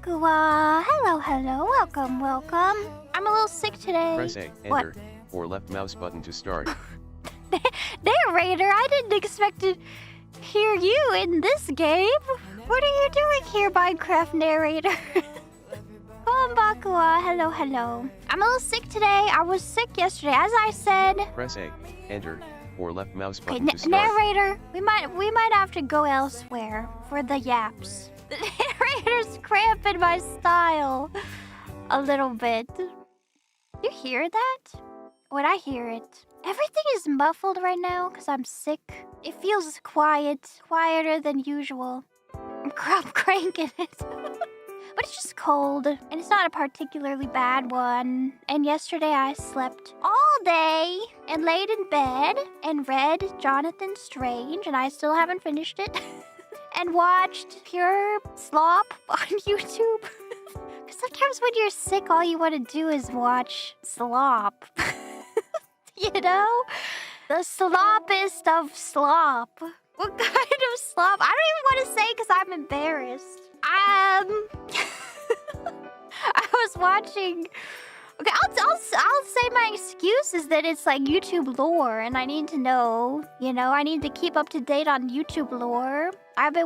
Konbanwa. Hello, welcome. I'm a little sick today. Press A, enter, or left mouse button to start. Narrator, I didn't expect to hear you in this game. What are you doing here, Minecraft narrator? Konbanwa. Hello. I'm a little sick today. I was sick yesterday, as I said. Press A, enter, or left mouse button to start. Narrator, we might have to go elsewhere for the yaps. The narrator's cramping my style a little bit. You hear that? When I hear it, everything is muffled right now because I'm sick. It feels quieter than usual. I'm cranking it. But it's just cold, and it's not a particularly bad one. And yesterday I slept all day and laid in bed and read Jonathan Strange, and I still haven't finished it. And watched pure slop on YouTube. Because sometimes when you're sick, all you want to do is watch slop. You know? The sloppest of slop. What kind of slop? I don't even want to say because I'm embarrassed. I was watching... Okay, I'll say my excuse is that it's like YouTube lore, and I need to know, I need to keep up to date on YouTube lore. I was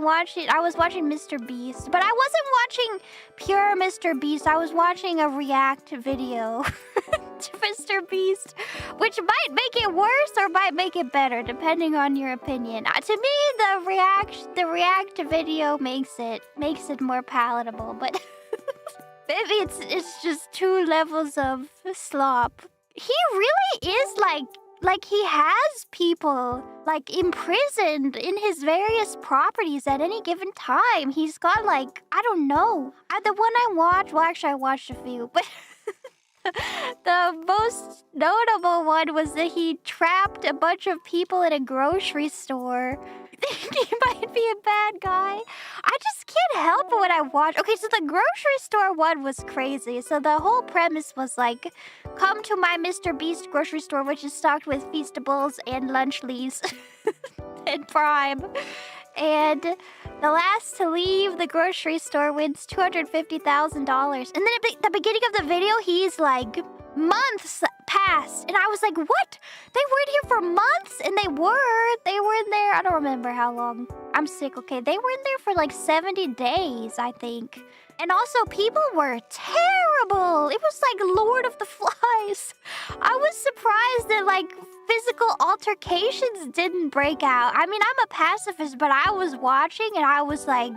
watching mrbeast, but I wasn't watching pure mrbeast. I was watching a react video to mrbeast, which might make it worse or might make it better, depending on your opinion. To me, the react video makes it more palatable, but maybe it's just 2 levels of slop. He really is like he has people imprisoned in his various properties at any given time. He's got I don't know. The one I watched, well actually I watched a few, but the most notable one was that he trapped a bunch of people in a grocery store. He might be a bad guy. I just can't help it when I watch. Okay, so the grocery store one was crazy. So the whole premise was come to my mrbeast grocery store, which is stocked with Feastables and Lunchlies and Prime. And the last to leave the grocery store wins $250,000. And then at the beginning of the video, he's months passed, and I was like, what? They weren't here for months? And they were in there, I don't remember how long. I'm sick, okay? They were in there for 70 days, I think. And also, people were terrible. It was like Lord of the Flies. I was surprised that physical altercations didn't break out. I mean, I'm a pacifist, but I was watching and I was like,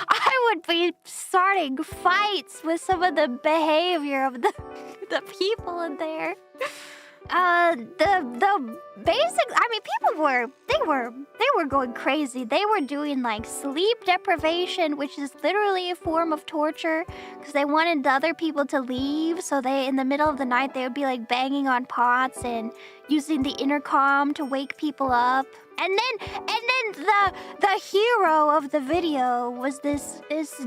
I would be starting fights with some of the behavior of the people in there. The basics, I mean, people were going crazy. They were doing sleep deprivation, which is literally a form of torture, because they wanted the other people to leave. So in the middle of the night, they would be banging on pots and using the intercom to wake people up. And then the hero of the video was this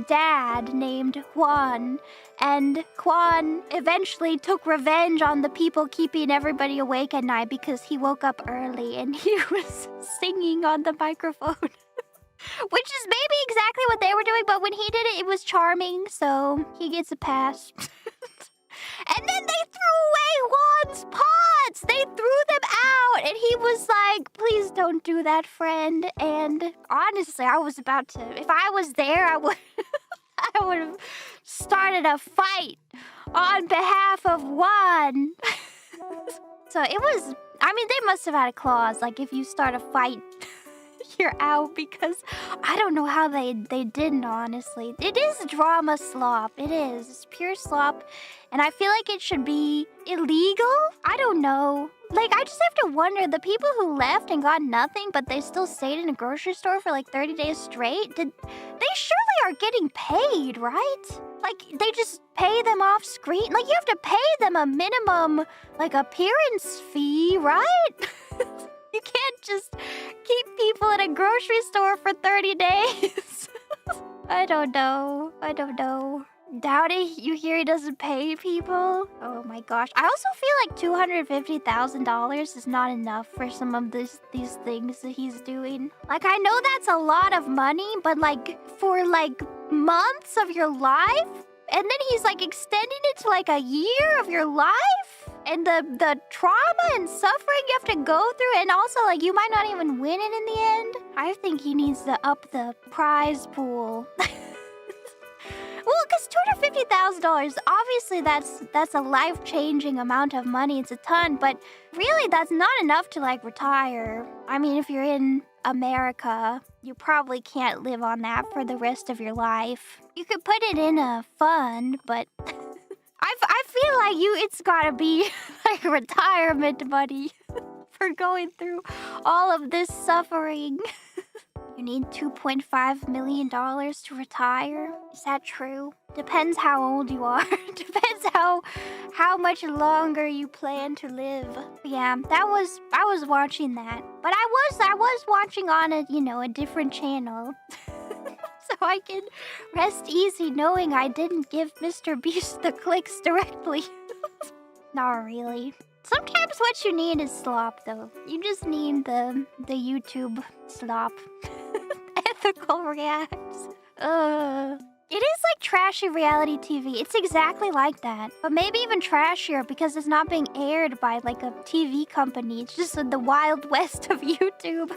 dad named Juan. And Juan eventually took revenge on the people keeping everybody awake at night because he woke up early and he was singing on the microphone. Which is maybe exactly what they were doing, but when he did it, it was charming, so he gets a pass. And then they threw away Juan's pots! They threw them out! And he was like, please don't do that, friend. And honestly, I was about to... If I was there, I would have started a fight on behalf of Juan. So it was... I mean, they must have had a clause. If you start a fight, you're out, because I don't know how they didn't, honestly. It is drama slop. It is. It's pure slop. And I feel like it should be illegal? I don't know. I just have to wonder, the people who left and got nothing, but they still stayed in a grocery store for 30 days straight, they surely are getting paid, right? They just pay them off screen? You have to pay them a minimum, appearance fee, right? You can't just keep people in a grocery store for 30 days. I don't know. Doubt it. You hear he doesn't pay people? Oh my gosh. I also feel $250,000 is not enough for some of these things that he's doing. I know that's a lot of money, but for months of your life, and then he's like extending it to like a year of your life, and the trauma and suffering you have to go through, and also like you might not even win it in the end. I think he needs to up the prize pool. Well, because $250,000, obviously that's a life-changing amount of money. It's a ton, but really that's not enough to like retire. I mean, if you're in America, you probably can't live on that for the rest of your life. You could put it in a fund, but I feel like it's gotta be like retirement money for going through all of this suffering. You need $2.5 million to retire? Is that true? Depends how old you are. Depends how much longer you plan to live. But yeah, I was watching that. But I was watching on a different channel. So I can rest easy knowing I didn't give mrbeast the clicks directly. Not really. Sometimes what you need is slop, though. You just need the YouTube slop. Ethical reacts. It is like trashy reality TV. It's exactly like that. But maybe even trashier because it's not being aired by like a TV company. It's just the Wild West of YouTube.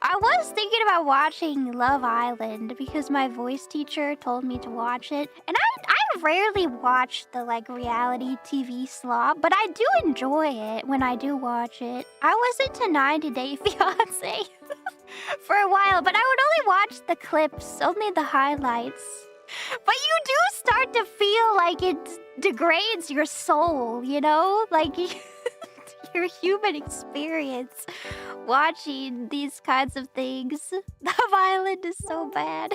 I was thinking about watching Love Island because my voice teacher told me to watch it. And I rarely watch the like reality TV slop, but I do enjoy it when I do watch it. I was into 90 Day Fiancé for a while, but I would only watch the clips, only the highlights. But you do start to feel like it degrades your soul, you know? Like your human experience watching these kinds of things. Love Island is so bad.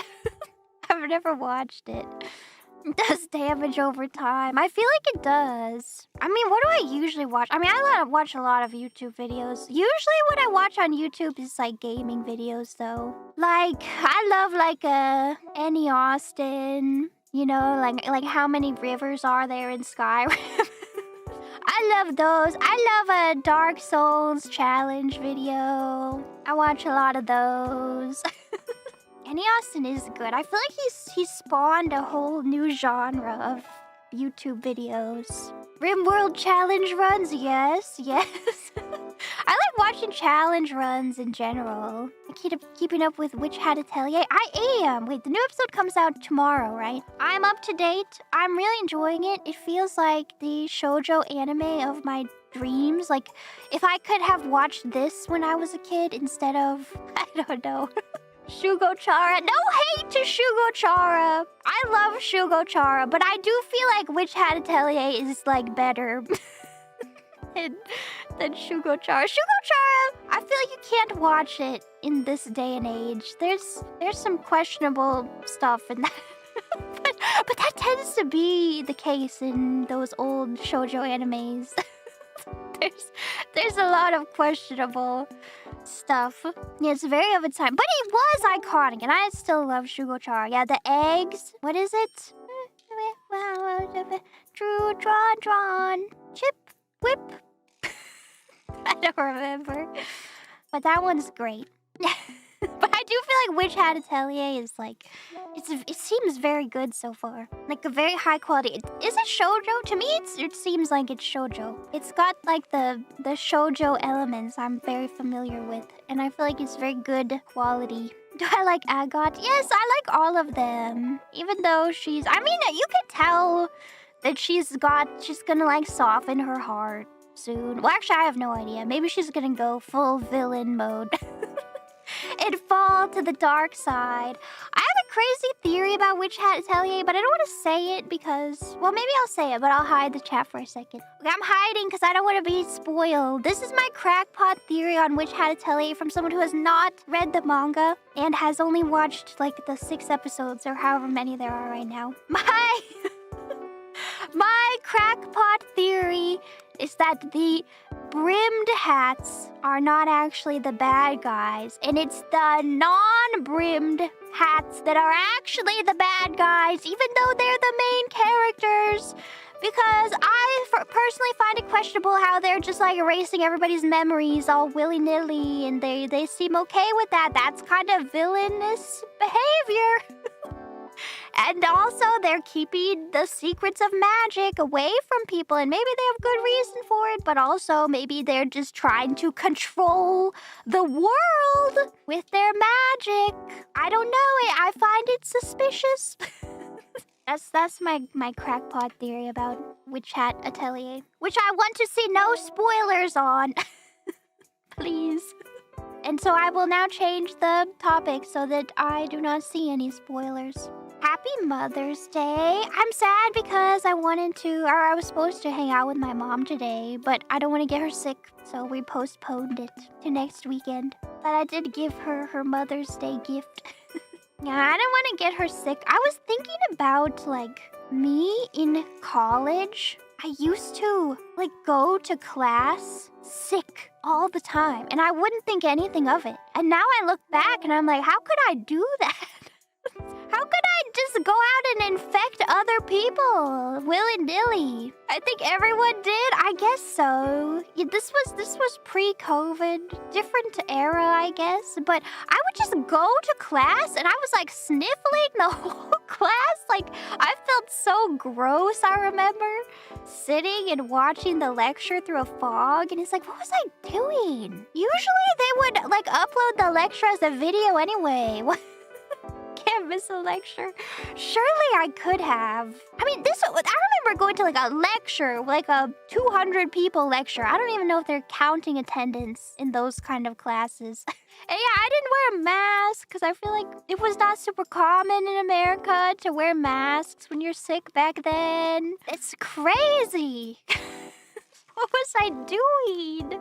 I've never watched it. It does damage over time. I feel like it does. I mean, what do I usually watch? I mean, I watch a lot of YouTube videos. Usually what I watch on YouTube is like gaming videos though. Like, I love like Annie Austin, you know, like how many rivers are there in Skyrim? I love those. I love a Dark Souls challenge video. I watch a lot of those. Annie Austin is good. I feel like he's spawned a whole new genre of YouTube videos. RimWorld challenge runs, yes. I like watching challenge runs in general. I keep keeping up with Hat Atelier. I am. Wait, the new episode comes out tomorrow, right? I'm up to date. I'm really enjoying it. It feels like the shoujo anime of my dreams. Like, if I could have watched this when I was a kid instead of, I don't know, Sugo Chara. No hate to Sugo Chara. I love Sugo Chara, but I do feel like Hat Atelier is like better than Sugo Chara. Sugo Chara, I feel like you can't watch it in this day and age. There's some questionable stuff in that. but that tends to be the case in those old shoujo animes. There's a lot of questionable stuff. Yeah, it's very of its time. But it was iconic, and I still love Sugo Chara. Yeah, the eggs. What is it? Drew, drawn. Chip, whip. I don't remember. But that one's great. But I do feel like Hat Atelier is like, it seems very good so far. Like a very high quality. Is it shoujo? To me, it seems like it's shoujo. It's got like the shoujo elements I'm very familiar with. And I feel like it's very good quality. Do I like Agot? Yes, I like all of them. Even though you can tell that she's gonna like soften her heart soon. Well, actually, I have no idea. Maybe she's gonna go full villain mode. And fall to the dark side. I have a crazy theory about Hat Atelier, but I don't want to say it because, well, maybe I'll say it, but I'll hide the chat for a second. Okay, I'm hiding because I don't want to be spoiled. This is my crackpot theory on Hat Atelier from someone who has not read the manga and has only watched like the 6 episodes or however many there are right now. My crackpot theory is that the brimmed hats are not actually the bad guys, and it's the non-brimmed hats that are actually the bad guys, even though they're the main characters. Because I personally find it questionable how they're just like erasing everybody's memories all willy-nilly, and they seem okay with that. That's kind of villainous behavior. And also, they're keeping the secrets of magic away from people, and maybe they have good reason for it, but also maybe they're just trying to control the world with their magic. I don't know. I find it suspicious. That's my crackpot theory about Hat Atelier, which I want to see no spoilers on. Please. And so I will now change the topic so that I do not see any spoilers. Happy Mother's Day. I'm sad because I was supposed to hang out with my mom today, but I don't want to get her sick, so we postponed it to next weekend. But I did give her her Mother's Day gift. Yeah, I didn't want to get her sick. I was thinking about, like, me in college. I used to, like, go to class sick all the time, and I wouldn't think anything of it. And now I look back and I'm like, how could I do that? How could I just go out and infect other people willy-nilly? I think everyone did. I guess so. Yeah, this was pre-COVID, different era, I guess. But I would just go to class and I was like sniffling the whole class. Like, I felt so gross, I remember. Sitting and watching the lecture through a fog, and it's like, what was I doing? Usually they would like upload the lecture as a video anyway. What? Can't miss a lecture. Surely I could have. I mean, I remember going to like a lecture, like a 200 people lecture. I don't even know if they're counting attendance in those kind of classes. And yeah, I didn't wear a mask because I feel like it was not super common in America to wear masks when you're sick back then. It's crazy. What was I doing?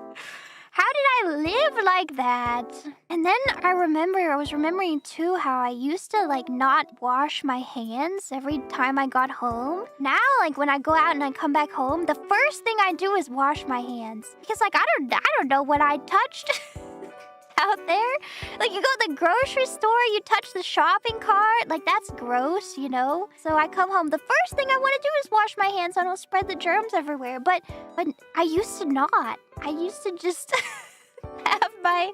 How did I live like that? And then I was remembering too how I used to like not wash my hands every time I got home. Now, like when I go out and I come back home, the first thing I do is wash my hands. Because like I don't know what I touched out there. Like you go to the grocery store, you touch the shopping cart, like that's gross, you know? So I come home, the first thing I want to do is wash my hands so I don't spread the germs everywhere. But I used to not. I used to just have my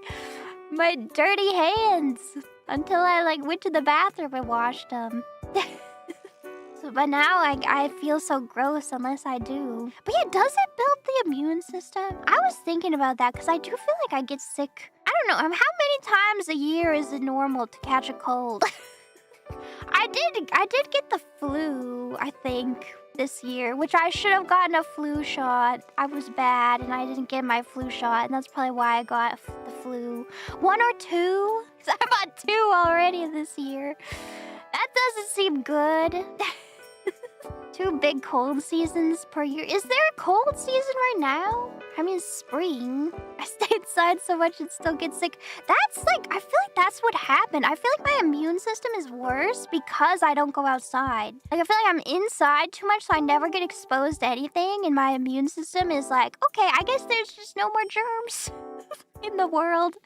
dirty hands until I like went to the bathroom and washed them. But now I feel so gross unless I do. But yeah, does it build the immune system? I was thinking about that because I do feel like I get sick. I don't know, how many times a year is it normal to catch a cold? I did get the flu, I think, this year, which I should have gotten a flu shot. I was bad and I didn't get my flu shot, and that's probably why I got the flu. 1 or 2? Because I bought 2 already this year. That doesn't seem good. 2 big cold seasons per year. Is there a cold season right now? I mean, spring. I stay inside so much and still get sick. That's like, I feel like that's what happened. I feel like my immune system is worse because I don't go outside. Like, I feel like I'm inside too much, so I never get exposed to anything, and my immune system is like, okay, I guess there's just no more germs in the world.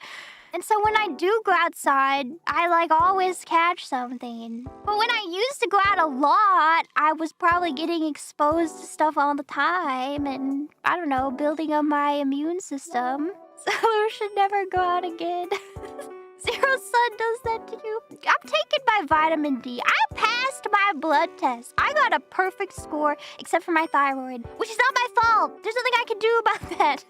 And so when I do go outside, I like always catch something. But when I used to go out a lot, I was probably getting exposed to stuff all the time and, I don't know, building up my immune system. So I should never go out again. Zero Sun does that to you. I'm taking my vitamin D. I passed my blood test. I got a perfect score except for my thyroid, which is not my fault. There's nothing I can do about that.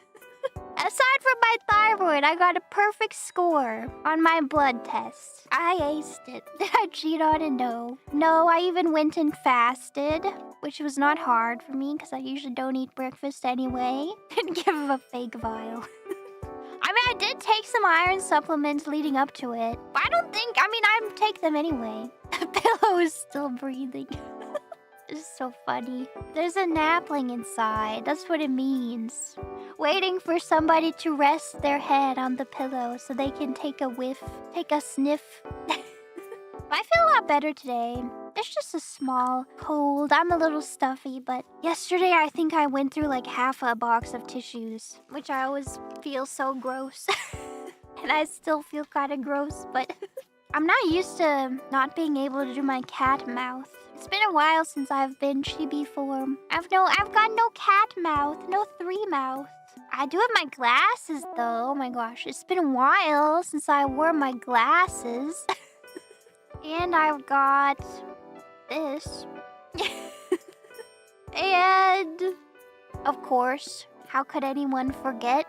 Aside from my thyroid, I got a perfect score on my blood test. I aced it. Did I cheat on it? No. No, I even went and fasted, which was not hard for me because I usually don't eat breakfast anyway. And give him a fake vial. I mean, I did take some iron supplements leading up to it. But I take them anyway. The pillow is still breathing. It's so funny. There's a napling inside. That's what it means. Waiting for somebody to rest their head on the pillow so they can take a whiff, take a sniff. I feel a lot better today. It's just a small cold. I'm a little stuffy, but yesterday I think I went through like half a box of tissues, which I always feel so gross. And I still feel kind of gross, but I'm not used to not being able to do my cat mouth. It's been a while since I've been chibi form. I've got no cat mouth, no 3 mouth. I do have my glasses though. Oh my gosh, it's been a while since I wore my glasses. And I've got this. And, of course, how could anyone forget